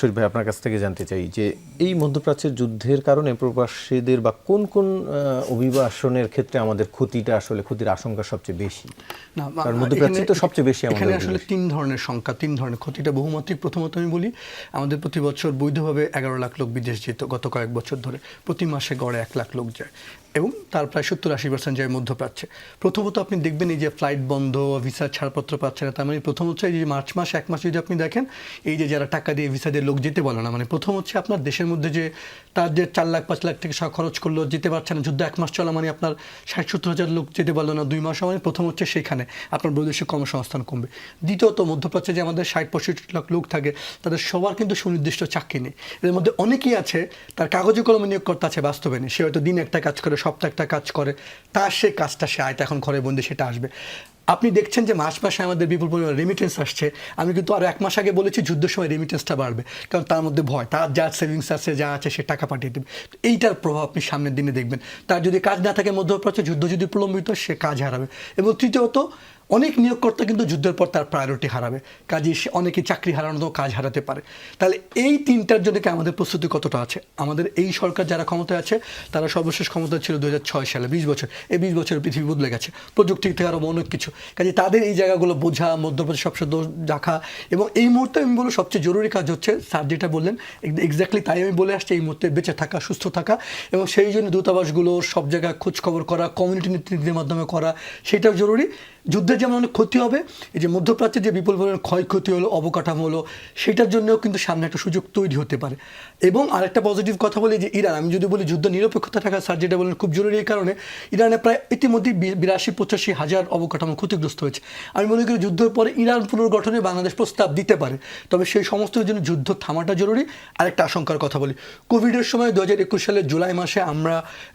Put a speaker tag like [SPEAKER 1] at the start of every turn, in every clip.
[SPEAKER 1] শরীফ ভাই আপনার কাছ থেকে জানতে চাই যে এই মধ্যপ্রাচ্যের যুদ্ধের কারণে প্রবাসীদের বা কোন কোন অভিবাসনের ক্ষেত্রে আমাদের ক্ষতির আশঙ্কা সবচেয়ে বেশি?
[SPEAKER 2] না,
[SPEAKER 1] কারণ মধ্যপ্রাচ্যে তো সবচেয়ে বেশি আমাদের
[SPEAKER 2] এখানে আসলে তিন ধরনের সংখ্যা, তিন ধরনের ক্ষতিটা বহুমাত্রিক। প্রথমত আমি বলি, আমাদের প্রতি বছর বৈধভাবে 11 লাখ লোক বিদেশ যেত গত কয়েক বছর ধরে। প্রতি মাসে গড়ে 1 লাখ লোক যায় এবং তার প্রায় 70-80% যায় মধ্যপ্রাচ্যে। প্রথমত আপনি দেখবেন এই যে ফ্লাইট বন্ধ, ভিসা ছাড়পত্র পাচ্ছে না, তার মানে প্রথম হচ্ছে এই যে মার্চ মাস 1 মাস যদি আপনি দেখেন, এই যে যারা টাকা দিয়ে ভিসা দিয়ে লোক যেতে বলে না, মানে প্রথম হচ্ছে আপনার দেশের মধ্যে যে তার যে 4 লাখ 5 লাখ টাকা খরচ করলো যেতে পারছে না, যুদ্ধ 1 মাস চলা মানে আপনার 60-70 হাজার লোক যেতে পারলো না 2 মাস, মানে প্রথম হচ্ছে সেখানে আপনার বৈদেশিক কর্মসংস্থান কমবে। দ্বিতীয়ত মধ্যপ্রাচ্যে যে আমাদের 60-65 লাখ লোক থাকে তাদের সবার কিন্তু সুনির্দিষ্ট চাকরি নেই। এর মধ্যে অনেকেই আছে তার কাগজে কলমে নিয়োগকর্তা আছে, বাস্তবে নেই। সে হয়তো দিন একটা কাজ করে, সপ্তাহে একটা কাজ করে, তার সে কাজটা সে আয়টা এখন ঘরে বন্দি সেটা আসবে। আপনি দেখছেন যে মাসে আমাদের বিপুল পরিমাণ রেমিটেন্স আসছে। আমি কিন্তু আরও 1 মাস আগে বলেছি যুদ্ধের সময় রেমিটেন্সটা বাড়বে, কারণ তার মধ্যে ভয়, তার যা সেভিংস আছে যা আছে সে টাকা পাঠিয়ে দেবে। এইটার প্রভাব আপনি সামনের দিনে দেখবেন। তার যদি কাজ না থাকে মধ্যপ্রাচ্যে, যুদ্ধ যদি প্রলম্বিত, সে কাজ হারাবে। এবং তৃতীয়ত অনেক নিয়োগকর্তা কিন্তু যুদ্ধের পর তার প্রায়োরিটি হারাবে, কাজে অনেকে চাকরি হারানো, কাজ হারাতে পারে। তাহলে এই তিনটার জন্য কি আমাদের প্রস্তুতি কতটা আছে? আমাদের এই সরকার যারা ক্ষমতায় আছে তারা সর্বশেষ ক্ষমতা ছিল 2006 সালে, 20 বছর। এই 20 বছরের পৃথিবী বদলে গেছে, প্রযুক্তি থেকে আরও অনেক কিছু। কাজে তাদের এই জায়গাগুলো বোঝা, মধ্যপ্রদেশ সবচেয়ে দোষ রাখা। এবং এই মুহূর্তে আমি বলবো সবচেয়ে জরুরি কাজ হচ্ছে, স্যার যেটা বললেন এক্স্যাক্টলি তাই আমি বলে আসছি, এই মুহূর্তে বেঁচে থাকা, সুস্থ থাকা। এবং সেই জন্য দূতাবাসগুলো সব জায়গায় খোঁজখবর করা, কমিউনিটি নেতৃত্বের মাধ্যমে করা, সেটাও জরুরি। যুদ্ধের যেমন অনেক ক্ষতি হবে, এই যে মধ্যপ্রাচ্যে যে বিপুল পরিমাণ ক্ষয়ক্ষতি হলো, অবকাঠামো হলো, সেটার জন্যও কিন্তু সামনে একটা সুযোগ তৈরি হতে পারে। এবং আরেকটা পজিটিভ কথা বলি যে ইরান, আমি যদি বলি যুদ্ধ নিরপেক্ষতা থাকা, স্যার যেটা বলেন খুব জরুরি। এই কারণে ইরানে প্রায় ইতিমধ্যে 82-85 হাজার অবকাঠামো ক্ষতিগ্রস্ত হয়েছে। আমি মনে করি যুদ্ধের পরে ইরান পুনর্গঠনে বাংলাদেশ প্রস্তাব দিতে পারে, তবে সেই সমস্ত জন্য যুদ্ধ থামাটা জরুরি। আরেকটা আশঙ্কার কথা বলি, কোভিডের সময় 2021 সালের জুলাই মাসে আমরা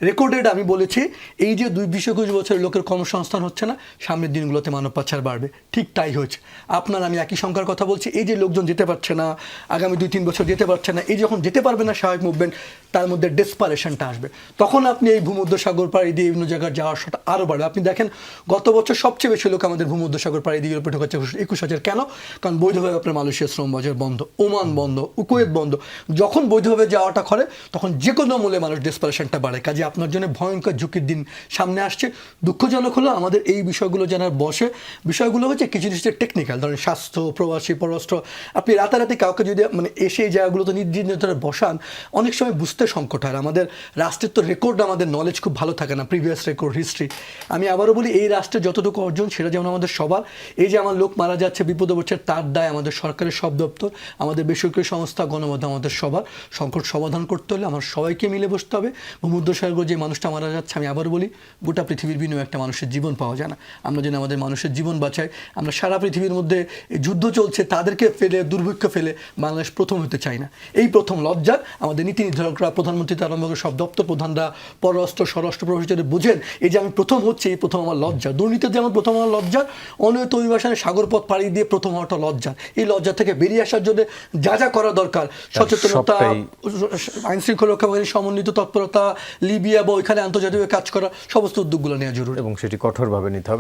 [SPEAKER 2] রেকর্ডেড, আমি বলেছি এই যে 20-21 বছরের লোকের কর্মসংস্থান হচ্ছে না, সামনের দিনগুলোতে মানব পাচার বাড়বে। ঠিক তাই হয়েছে। আপনার আমি একই সংখ্যার কথা বলছি, এই যে লোকজন যেতে পারছে না, আগামী 2-3 বছর যেতে পারছে না, এই যখন যেতে পারবে না স্বাভাবিক মুভমেন্ট, তার মধ্যে ডেসপারেশনটা আসবে। তখন আপনি এই ভূমধ্যসাগর পাড়ি দিয়ে বিভিন্ন জায়গায় যাওয়ার সেটা আরও বাড়বে। আপনি দেখেন গত বছর সবচেয়ে বেশি লোক আমাদের ভূমধ্যসাগর পাড়ি দিয়ে ইউরোপে ঢোকাচ্ছে, 21,000। কেন? কারণ বৈধভাবে আপনার মালয়েশিয়া শ্রম বাজার বন্ধ, ওমান বন্ধ, কুয়েত বন্ধ। যখন বৈধভাবে যাওয়াটা করে তখন যে কোনো মূল্যে মানুষ ডেসপারেশনটা বাড়ে। কাজে আপনার জন্য ভয়ঙ্কর ঝুঁকির দিন সামনে আসছে। দুঃখজনক হলো আমাদের এই বিষয়গুলো জানার বসে, বিষয়গুলো হচ্ছে কিছু জিনিসের টেকনিক্যাল, ধরেন স্বাস্থ্য, প্রবাসী, পররাষ্ট্র। আপনি রাতারাতি কাউকে যদি মানে এসে এই জায়গাগুলোতে নির্দিষ্ট বসান, অনেক সময় বুঝতে সংকট হয়। আমাদের রাষ্ট্রের তো রেকর্ড, আমাদের নলেজ খুব ভালো থাকে না, প্রিভিয়াস রেকর্ড, হিস্ট্রি। আমি আবারও বলি, এই রাষ্ট্রের যতটুকু অর্জন সেটা যেমন আমাদের সবার। এই যে আমার লোক মারা যাচ্ছে, বিপদে পড়ছে, তার দায় আমাদের সরকারের সব দপ্তর, আমাদের বেসরকারি সংস্থা, গণমাধ্যম, আমাদের সবার। সংকট সমাধান করতে হলে আমার সবাইকে মিলে বসতে হবে। ভূমধ্যসাগর যে মানুষটা মারা যাচ্ছে, আমি আবার বলি, গোটা পৃথিবীর বিনিময়ে একটা মানুষের জীবন পাওয়া যায় না। আমরা যেন আমাদের মানুষের জীবন বাঁচাই। আমরা সারা পৃথিবীর মধ্যে যুদ্ধ চলছে, তাদেরকে ফেলে, দুর্ভিক্ষ ফেলে বাংলাদেশ প্রথম হতে চাই না। এই প্রথম লজ্জা আমাদের নীতি নির্ধারকরা, প্রধানমন্ত্রী থেকে আরম্ভ করে সব দপ্তর প্রধানরা, পররাষ্ট্র, স্বরাষ্ট্র প্রফেসরে বুঝেন, এই যে আমি প্রথম হচ্ছে, এই প্রথম আমার লজ্জা। দুর্নীতিতে যেমন প্রথম আমার লজ্জা, অনিয়ত অভিবাসনে সাগরপথ পাড়ি দিয়ে প্রথম হওয়াটা লজ্জা। এই লজ্জা থেকে বেরিয়ে আসার জন্য যা যা করা দরকার, সচেতনতা, আইন শৃঙ্খলা রক্ষাকারী সমন্বিত তৎপরতা, লিবিয়া বা ওইখানে আন্তর্জাতিক কাজ করা, সমস্ত উদ্যোগগুলো নেওয়া জরুরি
[SPEAKER 1] এবং সেটি কঠোরভাবে নিতে হবে।